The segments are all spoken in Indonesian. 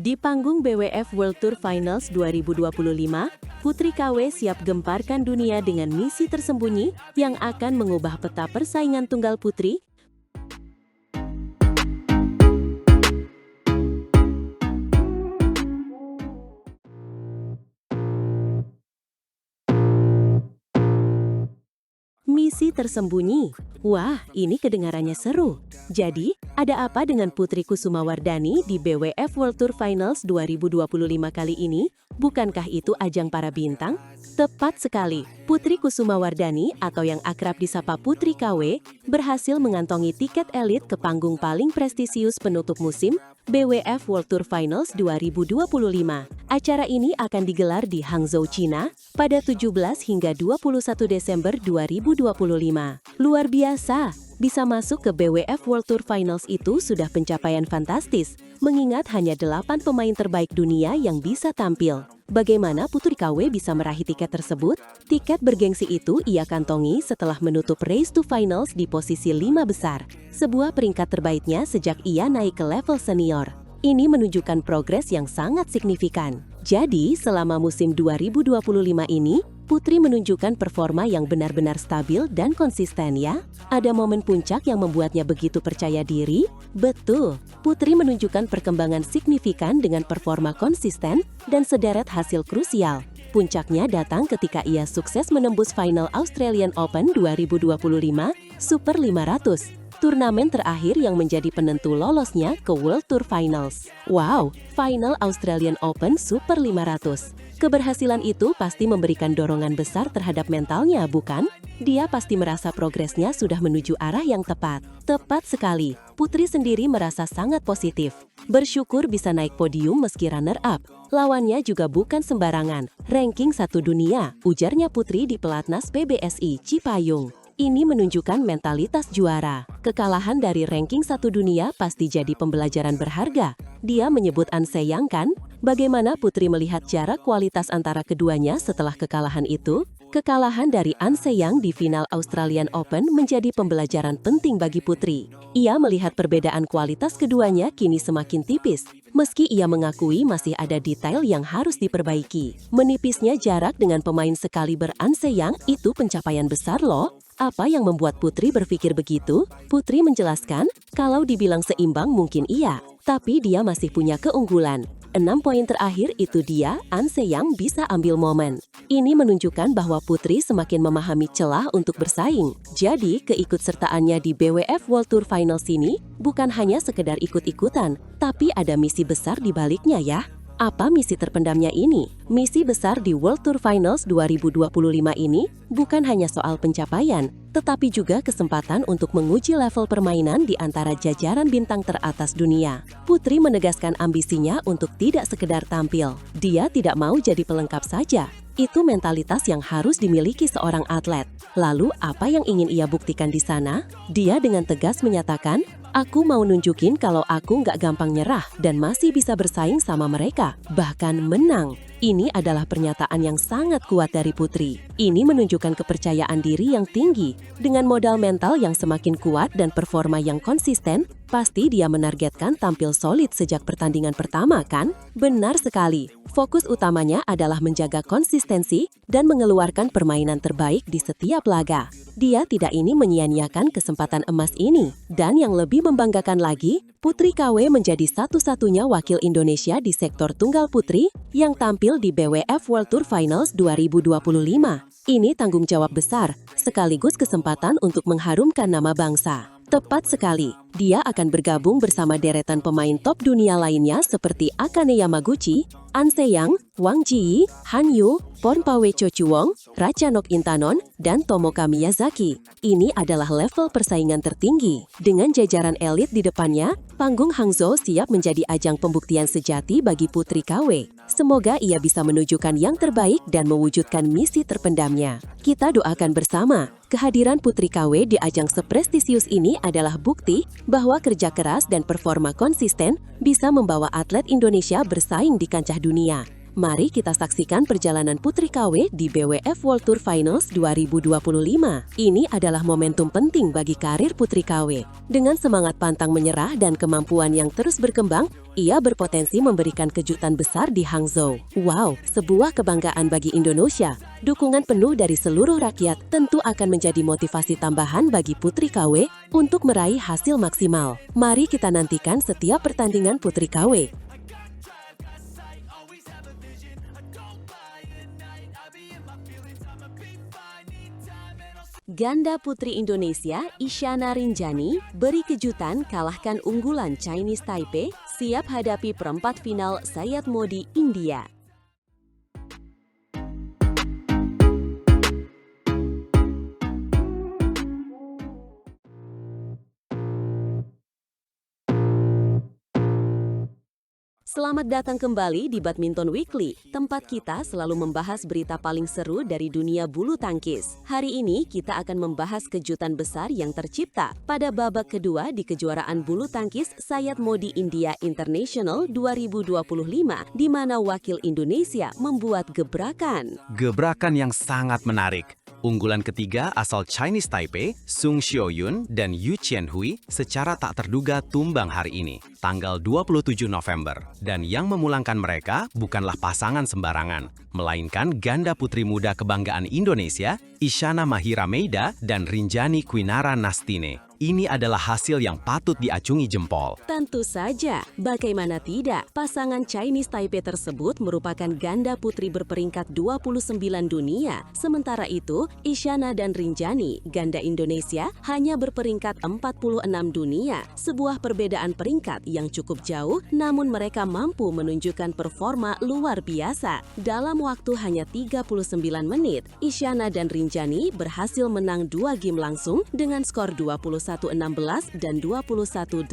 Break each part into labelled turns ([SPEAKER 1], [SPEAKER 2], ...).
[SPEAKER 1] Di panggung BWF World Tour Finals 2025, Putri KW siap gemparkan dunia dengan misi tersembunyi yang akan mengubah peta persaingan tunggal putri. Misi tersembunyi. Wah, ini kedengarannya seru. Jadi, ada apa dengan Putri Kusumawardhani di BWF World Tour Finals 2025 kali ini? Bukankah itu ajang para bintang? Tepat sekali, Putri Kusumawardhani atau yang akrab disapa Putri KW berhasil mengantongi tiket elit ke panggung paling prestisius penutup musim, BWF World Tour Finals 2025. Acara ini akan digelar di Hangzhou, China pada 17 hingga 21 Desember 2025. Luar biasa, bisa masuk ke BWF World Tour Finals itu sudah pencapaian fantastis, mengingat hanya 8 pemain terbaik dunia yang bisa tampil. Bagaimana Putri KW bisa meraih tiket tersebut? Tiket bergengsi itu ia kantongi setelah menutup Race to Finals di posisi 5 besar, sebuah peringkat terbaiknya sejak ia naik ke level senior. Ini menunjukkan progres yang sangat signifikan. Jadi, selama musim 2025 ini, Putri menunjukkan performa yang benar-benar stabil dan konsisten ya. Ada momen puncak yang membuatnya begitu percaya diri? Betul, Putri menunjukkan perkembangan signifikan dengan performa konsisten dan sederet hasil krusial. Puncaknya datang ketika ia sukses menembus final Australian Open 2025 Super 500. Turnamen terakhir yang menjadi penentu lolosnya ke World Tour Finals. Wow, final Australian Open Super 500. Keberhasilan itu pasti memberikan dorongan besar terhadap mentalnya, bukan? Dia pasti merasa progresnya sudah menuju arah yang tepat. Tepat sekali, Putri sendiri merasa sangat positif. Bersyukur bisa naik podium meski runner-up. Lawannya juga bukan sembarangan. Ranking 1 dunia, ujarnya Putri di pelatnas PBSI Cipayung. Ini menunjukkan mentalitas juara. Kekalahan dari ranking 1 dunia pasti jadi pembelajaran berharga. Dia menyebut An Se-young kan? Bagaimana Putri melihat jarak kualitas antara keduanya setelah kekalahan itu? Kekalahan dari An Se-young di final Australian Open menjadi pembelajaran penting bagi Putri. Ia melihat perbedaan kualitas keduanya kini semakin tipis. Meski ia mengakui masih ada detail yang harus diperbaiki. Menipisnya jarak dengan pemain sekaliber An Se-young itu pencapaian besar loh. Apa yang membuat Putri berpikir begitu? Putri menjelaskan, kalau dibilang seimbang mungkin iya, tapi dia masih punya keunggulan. 6 poin terakhir itu dia, An Se-young bisa ambil momen. Ini menunjukkan bahwa Putri semakin memahami celah untuk bersaing. Jadi, keikutsertaannya di BWF World Tour Finals ini bukan hanya sekedar ikut-ikutan, tapi ada misi besar di baliknya ya. Apa misi terpendamnya ini? Misi besar di World Tour Finals 2025 ini bukan hanya soal pencapaian, tetapi juga kesempatan untuk menguji level permainan di antara jajaran bintang teratas dunia. Putri menegaskan ambisinya untuk tidak sekedar tampil. Dia tidak mau jadi pelengkap saja. Itu mentalitas yang harus dimiliki seorang atlet. Lalu, apa yang ingin ia buktikan di sana? Dia dengan tegas menyatakan, "Aku mau nunjukin kalau aku nggak gampang nyerah dan masih bisa bersaing sama mereka, bahkan menang." Ini adalah pernyataan yang sangat kuat dari Putri. Ini menunjukkan kepercayaan diri yang tinggi. Dengan modal mental yang semakin kuat dan performa yang konsisten, pasti dia menargetkan tampil solid sejak pertandingan pertama kan? Benar sekali. Fokus utamanya adalah menjaga konsistensi dan mengeluarkan permainan terbaik di setiap laga. Dia tidak ingin menyia-nyiakan kesempatan emas ini. Dan yang lebih membanggakan lagi, Putri KW menjadi satu-satunya wakil Indonesia di sektor tunggal putri yang tampil di BWF World Tour Finals 2025. Ini tanggung jawab besar, sekaligus kesempatan untuk mengharumkan nama bangsa. Tepat sekali, dia akan bergabung bersama deretan pemain top dunia lainnya seperti Akane Yamaguchi, An Se-young, Wang Jie, Han Yu, Pornpawe Chochuwong, Ratchanok Intanon, dan Tomoka Miyazaki. Ini adalah level persaingan tertinggi. Dengan jajaran elit di depannya, panggung Hangzhou siap menjadi ajang pembuktian sejati bagi Putri KW. Semoga ia bisa menunjukkan yang terbaik dan mewujudkan misi terpendamnya. Kita doakan bersama. Kehadiran Putri KW di ajang seprestisius ini adalah bukti bahwa kerja keras dan performa konsisten bisa membawa atlet Indonesia bersaing di kancah dunia. Mari kita saksikan perjalanan Putri KW di BWF World Tour Finals 2025. Ini adalah momentum penting bagi karir Putri KW. Dengan semangat pantang menyerah dan kemampuan yang terus berkembang, ia berpotensi memberikan kejutan besar di Hangzhou. Wow, sebuah kebanggaan bagi Indonesia. Dukungan penuh dari seluruh rakyat tentu akan menjadi motivasi tambahan bagi Putri KW untuk meraih hasil maksimal. Mari kita nantikan setiap pertandingan Putri KW. Ganda putri Indonesia, Isyana Rinjani, beri kejutan kalahkan unggulan Chinese Taipei, siap hadapi perempat final Syed Modi, India. Selamat datang kembali di Badminton Weekly, tempat kita selalu membahas berita paling seru dari dunia bulu tangkis. Hari ini kita akan membahas kejutan besar yang tercipta pada babak kedua di kejuaraan bulu tangkis Syed Modi India International 2025, di mana wakil Indonesia membuat gebrakan.
[SPEAKER 2] Gebrakan yang sangat menarik. Unggulan ketiga asal Chinese Taipei, Sung Xiaoyun dan Yu Qianhui secara tak terduga tumbang hari ini, tanggal 27 November. Dan yang memulangkan mereka bukanlah pasangan sembarangan, melainkan ganda putri muda kebanggaan Indonesia, Isyana Mahira Meida dan Rinjani Kwinara Nastine. Ini adalah hasil yang patut diacungi jempol.
[SPEAKER 1] Tentu saja, bagaimana tidak, pasangan Chinese Taipei tersebut merupakan ganda putri berperingkat 29 dunia. Sementara itu, Isyana dan Rinjani, ganda Indonesia, hanya berperingkat 46 dunia. Sebuah perbedaan peringkat yang cukup jauh, namun mereka mampu menunjukkan performa luar biasa. Dalam waktu hanya 39 menit, Isyana dan Rinjani berhasil menang 2 game langsung dengan skor 21-16 dan 21-8.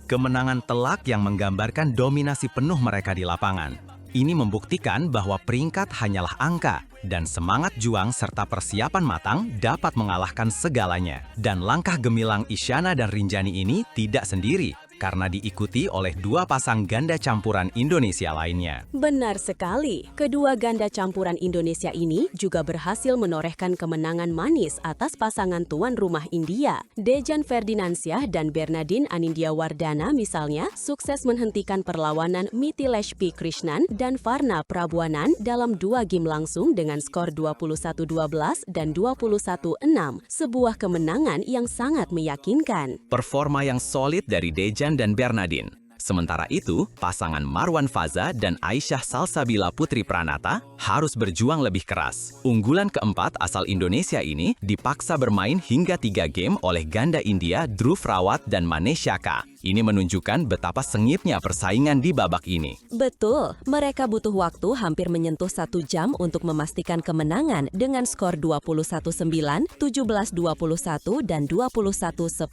[SPEAKER 2] Kemenangan telak yang menggambarkan dominasi penuh mereka di lapangan. Ini membuktikan bahwa peringkat hanyalah angka, dan semangat juang serta persiapan matang dapat mengalahkan segalanya. Dan langkah gemilang Isyana dan Rinjani ini tidak sendiri, karena diikuti oleh dua pasang ganda campuran Indonesia lainnya.
[SPEAKER 1] Benar sekali, kedua ganda campuran Indonesia ini juga berhasil menorehkan kemenangan manis atas pasangan tuan rumah India. Dejan Ferdinansyah dan Bernardine Anindya Wardana misalnya sukses menghentikan perlawanan Mithilesh P. Krishnan dan Varna Prabuanan dalam 2 game langsung dengan skor 21-12 dan 21-6, sebuah kemenangan yang sangat meyakinkan.
[SPEAKER 2] Performa yang solid dari Dejan dan Bernardine. Sementara itu, pasangan Marwan Faza dan Aisyah Salsabila Putri Pranata harus berjuang lebih keras. Unggulan keempat asal Indonesia ini dipaksa bermain hingga 3 game oleh ganda India Dhruv Rawat dan Manish Shaka. Ini menunjukkan betapa sengitnya persaingan di babak ini.
[SPEAKER 1] Betul, mereka butuh waktu hampir menyentuh 1 jam untuk memastikan kemenangan dengan skor 21-9, 17-21, dan 21-10.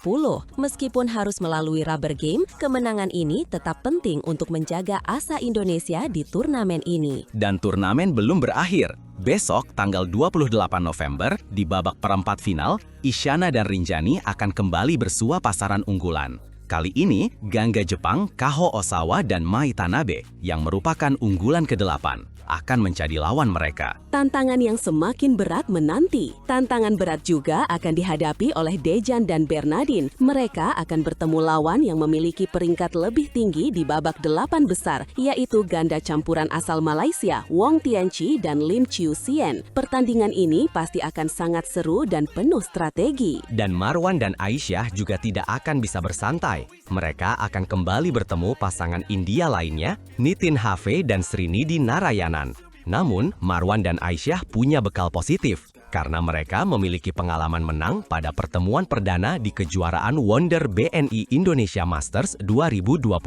[SPEAKER 1] Meskipun harus melalui rubber game, kemenangan ini tetap penting untuk menjaga asa Indonesia di turnamen ini.
[SPEAKER 2] Dan turnamen belum berakhir. Besok, tanggal 28 November, di babak perempat final, Isyana dan Rinjani akan kembali bersua pasaran unggulan. Kali ini, gangga Jepang Kaho Osawa dan Mai Tanabe, yang merupakan unggulan ke-8, akan menjadi lawan mereka.
[SPEAKER 1] Tantangan yang semakin berat menanti. Tantangan berat juga akan dihadapi oleh Dejan dan Bernardine. Mereka akan bertemu lawan yang memiliki peringkat lebih tinggi di babak 8 besar, yaitu ganda campuran asal Malaysia, Wong Tianchi dan Lim Chiu Sien. Pertandingan ini pasti akan sangat seru dan penuh strategi.
[SPEAKER 2] Dan Marwan dan Aisyah juga tidak akan bisa bersantai. Mereka akan kembali bertemu pasangan India lainnya, Nitin Have dan Srinidhi Narayanan. Namun, Marwan dan Aisyah punya bekal positif, karena mereka memiliki pengalaman menang pada pertemuan perdana di kejuaraan Wonder BNI Indonesia Masters 2025.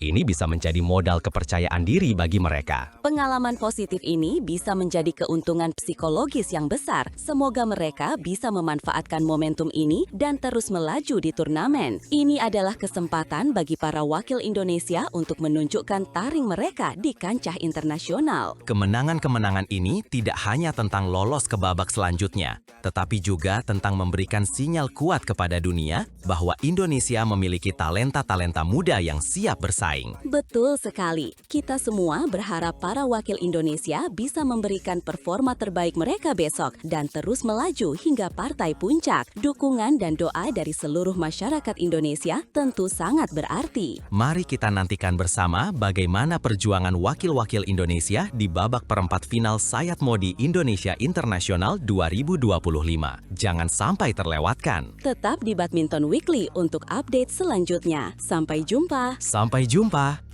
[SPEAKER 2] Ini bisa menjadi modal kepercayaan diri bagi mereka.
[SPEAKER 1] Pengalaman positif ini bisa menjadi keuntungan psikologis yang besar. Semoga mereka bisa memanfaatkan momentum ini dan terus melaju di turnamen. Ini adalah kesempatan bagi para wakil Indonesia untuk menunjukkan taring mereka di kancah internasional.
[SPEAKER 2] Kemenangan-kemenangan ini tidak hanya tentang lolos ke babak babak selanjutnya, tetapi juga tentang memberikan sinyal kuat kepada dunia bahwa Indonesia memiliki talenta-talenta muda yang siap bersaing.
[SPEAKER 3] Betul sekali. Kita semua berharap para wakil Indonesia bisa memberikan performa terbaik mereka besok dan terus melaju hingga partai puncak. Dukungan dan doa dari seluruh masyarakat Indonesia tentu sangat berarti.
[SPEAKER 2] Mari kita nantikan bersama bagaimana perjuangan wakil-wakil Indonesia di babak perempat final Sayat Modi Indonesia Internasional 2025. Jangan sampai terlewatkan.
[SPEAKER 3] Tetap di Badminton Weekly untuk update selanjutnya. Sampai jumpa.
[SPEAKER 2] Sampai jumpa.